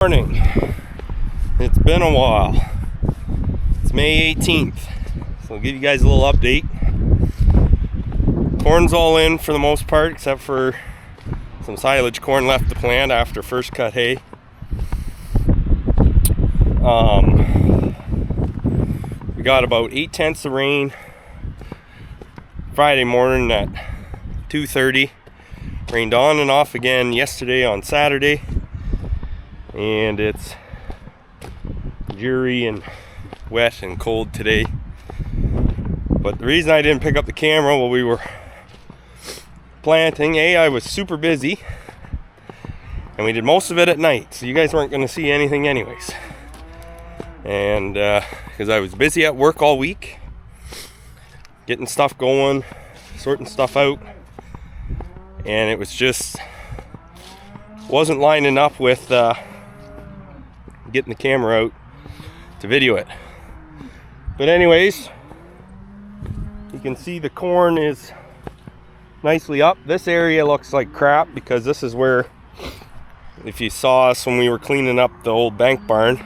Morning. It's been a while. It's May 18th, so I'll give you guys a little update. Corn's all in for the most part, except for some silage corn left to plant after first cut hay. We got about 8/10 of rain Friday morning at 2:30. Rained on and off again yesterday on Saturday. And it's dreary and wet and cold today. But the reason I didn't pick up the camera while we were planting, I was super busy and we did most of it at night, so you guys weren't going to see anything anyways. And because I was busy at work all week, getting stuff going, sorting stuff out, and it was just wasn't lining up with getting the camera out to video it. But anyways, you can see the corn is nicely up. This area looks like crap because this is where, if you saw us when we were cleaning up the old bank barn,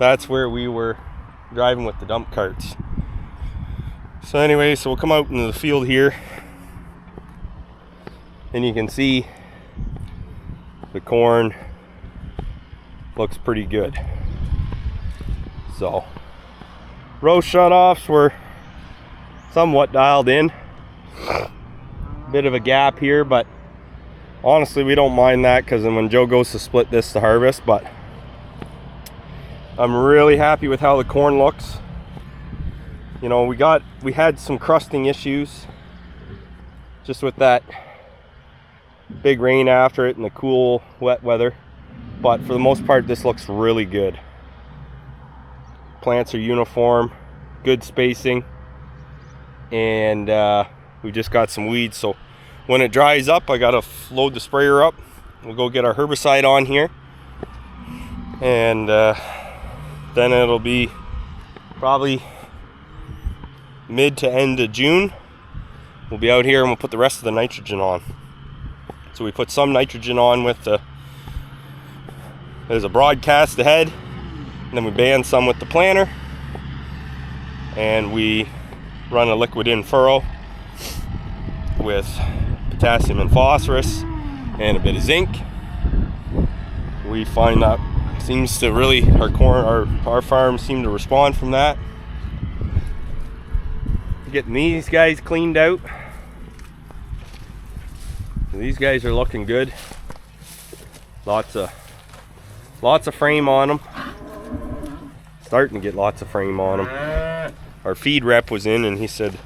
that's where we were driving with the dump carts. So anyway, so we'll come out into the field here and you can see the corn looks pretty good. So row shutoffs were somewhat dialed in. Bit of a gap here, but honestly we don't mind that because then when Joe goes to split this to harvest. But I'm really happy with how the corn looks. You know, we had some crusting issues just with that big rain after it and the cool wet weather. But for the most part, this looks really good. Plants are uniform, good spacing, and we just got some weeds. So when it dries up, I gotta load the sprayer up. We'll go get our herbicide on here, and then it'll be probably mid to end of June. We'll be out here and we'll put the rest of the nitrogen on. So we put some nitrogen on with there's a broadcast ahead, and then we band some with the planter, and we run a liquid in furrow with potassium and phosphorus and a bit of zinc. We find that seems to really, our farms seem to respond from that. Getting these guys cleaned out. These guys are looking good. Lots of frame on them. Starting to get lots of frame on them. Our feed rep was in and he said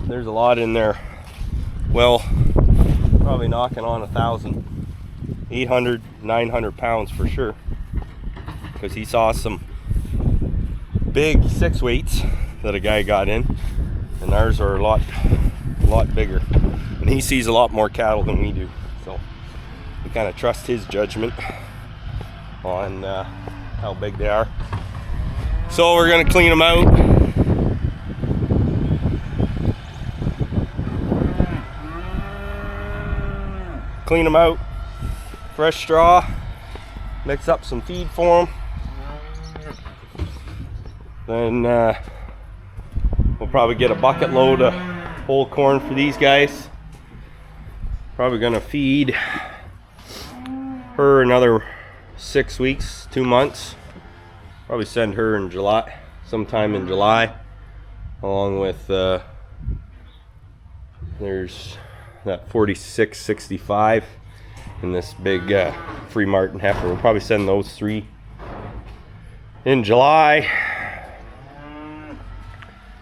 there's a lot in there. Well, probably knocking on 1,000, 800, 900 pounds for sure. Because he saw some big 6 weights that a guy got in, and ours are a lot bigger. And he sees a lot more cattle than we do, so we kind of trust his judgment on how big they are. So we're gonna clean them out. Clean them out, fresh straw, mix up some feed for them. Then we'll probably get a bucket load of whole corn for these guys. Probably gonna feed her another 6 weeks, 2 months. Probably send her in July, sometime in July, along with there's that 4665 and this big Free Martin heifer. We'll probably send those 3 in July.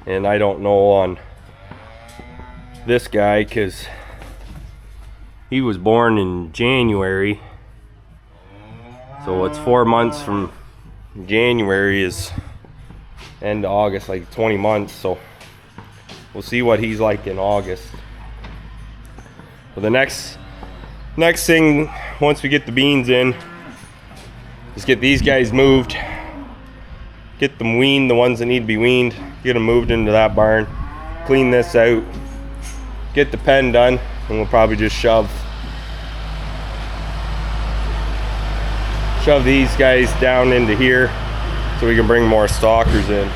And I don't know on this guy because he was born in January. So it's 4 months from January is end of August, like 20 months. So we'll see what he's like in August. So the next thing, once we get the beans in, is get these guys moved, get them weaned, the ones that need to be weaned, get them moved into that barn, clean this out, get the pen done, and we'll probably just shove shove these guys down into here so we can bring more stalkers in.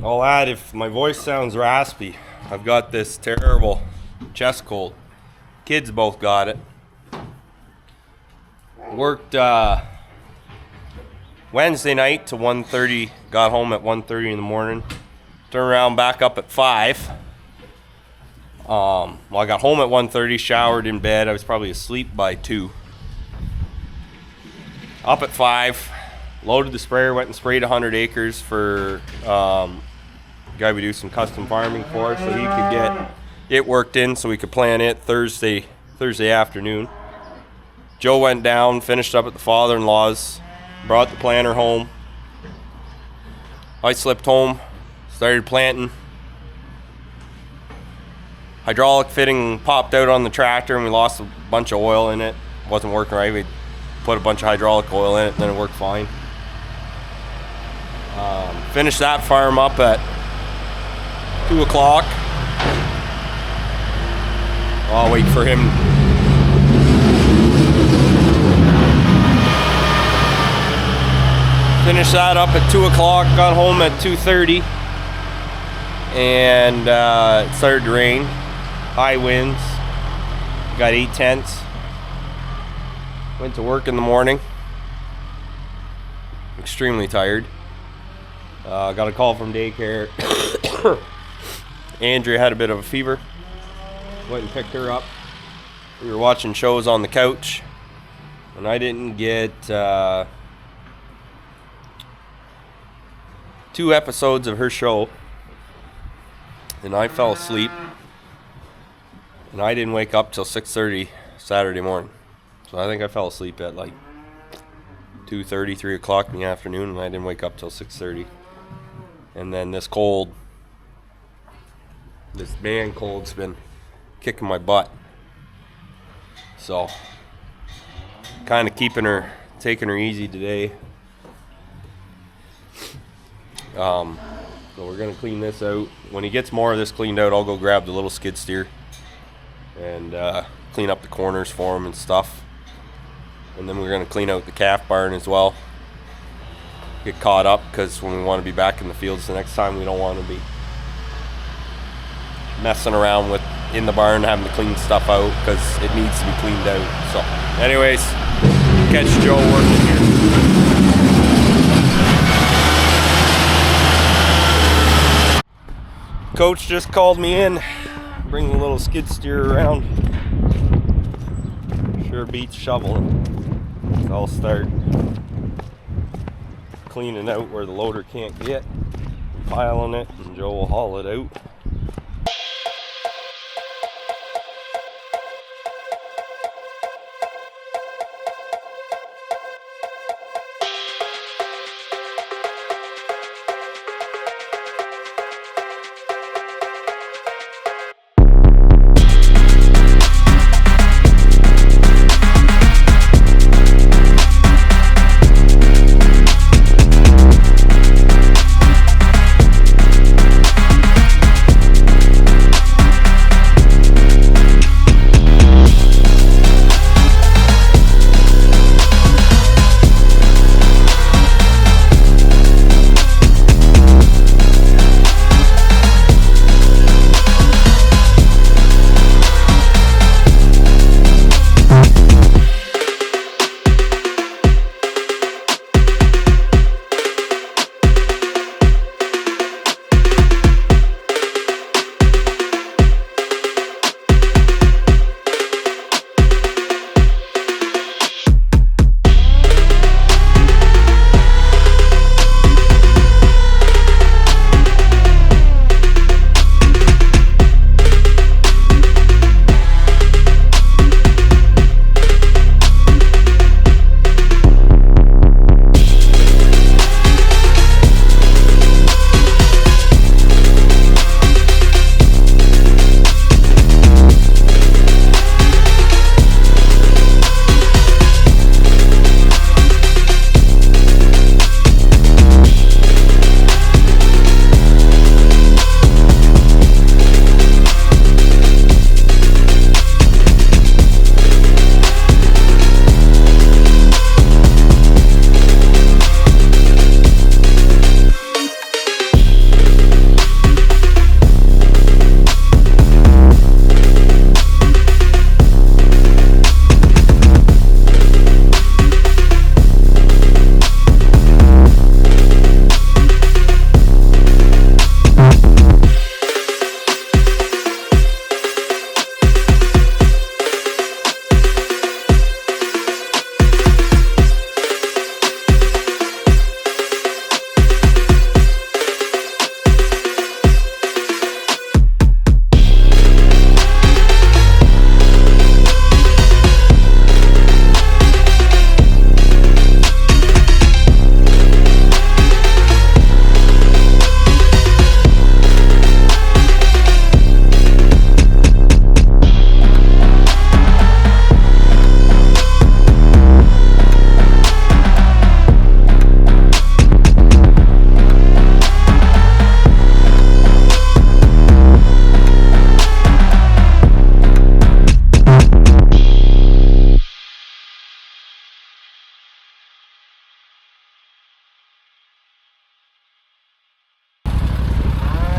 I'll add, if my voice sounds raspy, I've got this terrible chest cold. Kids both got it. Worked Wednesday night to 1:30, got home at 1:30 in the morning. Turned around back up at 5. Well, I got home at 1:30, showered in bed. I was probably asleep by 2. Up at 5, loaded the sprayer, went and sprayed 100 acres for guy we do some custom farming for, so he could get it worked in so we could plant it Thursday afternoon. Joe went down, finished up at the father-in-law's, brought the planter home. I slipped home, started planting. Hydraulic fitting popped out on the tractor and we lost a bunch of oil in it. Wasn't working right. We put a bunch of hydraulic oil in it and then it worked fine. Finished that farm up at 2 o'clock. I'll wait for him. Finished that up at 2 o'clock, got home at 2:30, and it started to rain. High winds. Got 8 tents. Went to work in the morning. Extremely tired. Got a call from daycare. Andrea had a bit of a fever. Went and picked her up. We were watching shows on the couch, and I didn't get 2 episodes of her show, and I fell asleep, and I didn't wake up till 6:30 Saturday morning. So I think I fell asleep at like 2:30, 3 o'clock in the afternoon, and I didn't wake up till 6:30. And then this man cold's been kicking my butt. So kind of taking her easy today. So we're gonna clean this out. When he gets more of this cleaned out, I'll go grab the little skid steer and clean up the corners for him and stuff. And then we're gonna clean out the calf barn as well. Get caught up, because when we want to be back in the fields the next time, we don't want to be messing around in the barn having to clean stuff out, because it needs to be cleaned out. So anyways, catch Joe working here. Coach just called me in, bring the little skid steer around. Sure beats shoveling. So I'll start cleaning out where the loader can't get, piling it, and Joe will haul it out.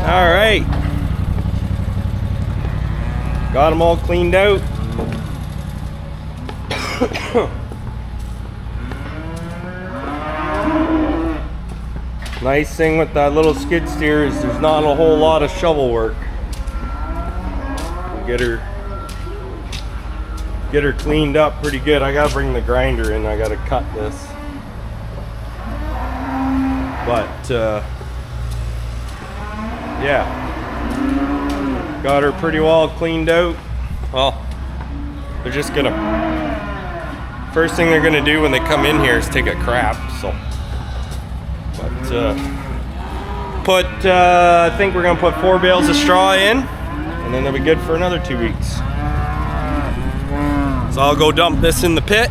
All right. Got them all cleaned out. Nice thing with that little skid steer is there's not a whole lot of shovel work. Get her cleaned up pretty good. I gotta bring the grinder in. I gotta cut this. But yeah, got her pretty well cleaned out. Well, they're just gonna, first thing they're gonna do when they come in here is take a crap. So, but I think we're gonna put 4 bales of straw in, and then they'll be good for another 2 weeks. So I'll go dump this in the pit,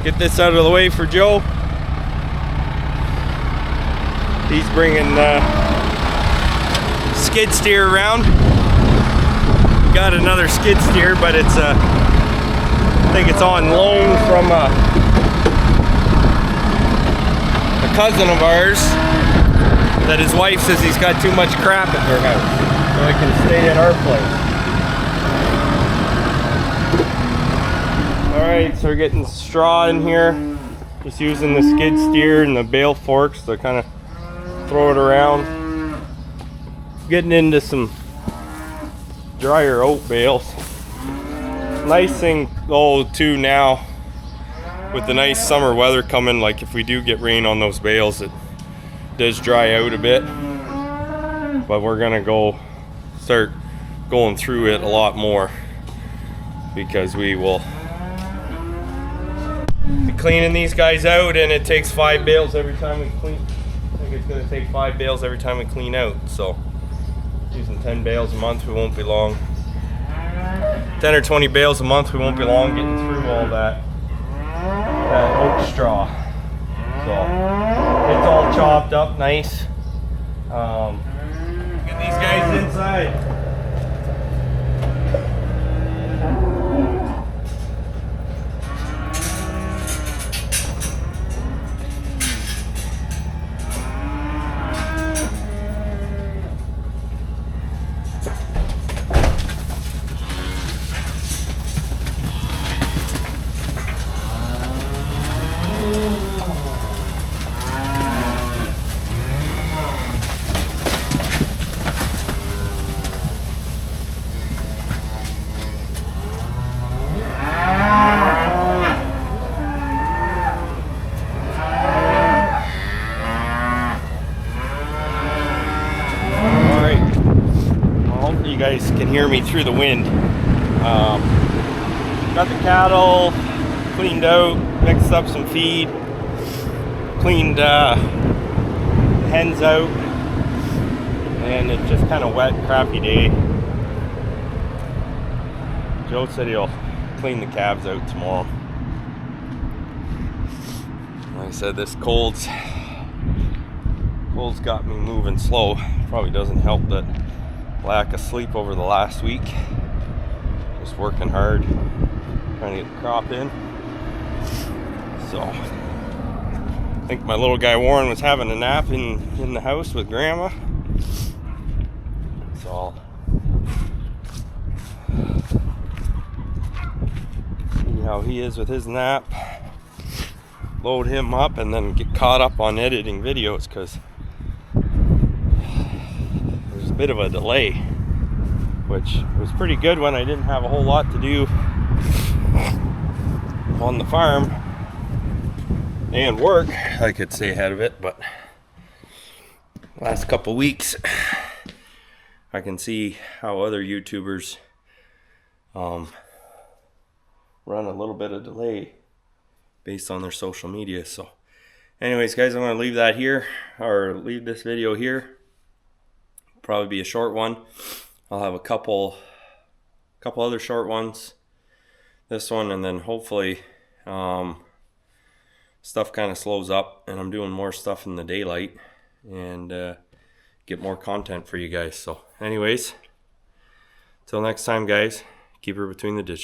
get this out of the way for Joe. He's bringing skid steer around. Got another skid steer, but it's I think it's on loan from a cousin of ours that his wife says he's got too much crap at their house, so it can stay at our place. Alright, so we're getting straw in here. Just using the skid steer and the bale forks to kind of throw it around. Getting into some drier oat bales. Nice thing though too now with the nice summer weather coming, like if we do get rain on those bales, it does dry out a bit. But we're gonna start going through it a lot more, because we will be cleaning these guys out, and it takes 5 bales every time we clean. I think it's gonna take 5 bales every time we clean out. So using 10 bales a month, we won't be long. 10 or 20 bales a month, we won't be long getting through all that oat straw. So it's all chopped up nice. Get these guys inside. You guys can hear me through the wind. Got the cattle cleaned out, mixed up some feed, cleaned hens out, and it's just kind of wet, crappy day. Joe said he'll clean the calves out tomorrow. Like I said, this cold's got me moving slow. Probably doesn't help that lack of sleep over the last week. Just working hard, trying to get the crop in. So I think my little guy Warren was having a nap in the house with Grandma. So I'll see how he is with his nap, load him up, and then get caught up on editing videos, because there's a bit of a delay, which was pretty good when I didn't have a whole lot to do on the farm and work. I could stay ahead of it, but last couple weeks I can see how other YouTubers run a little bit of delay based on their social media. So anyways, guys, I'm going to leave that here, or leave this video here. Probably be a short one. I'll have a couple other short ones, this one, and then hopefully stuff kind of slows up and I'm doing more stuff in the daylight and get more content for you guys. So anyways, till next time, guys, keep her between the ditches.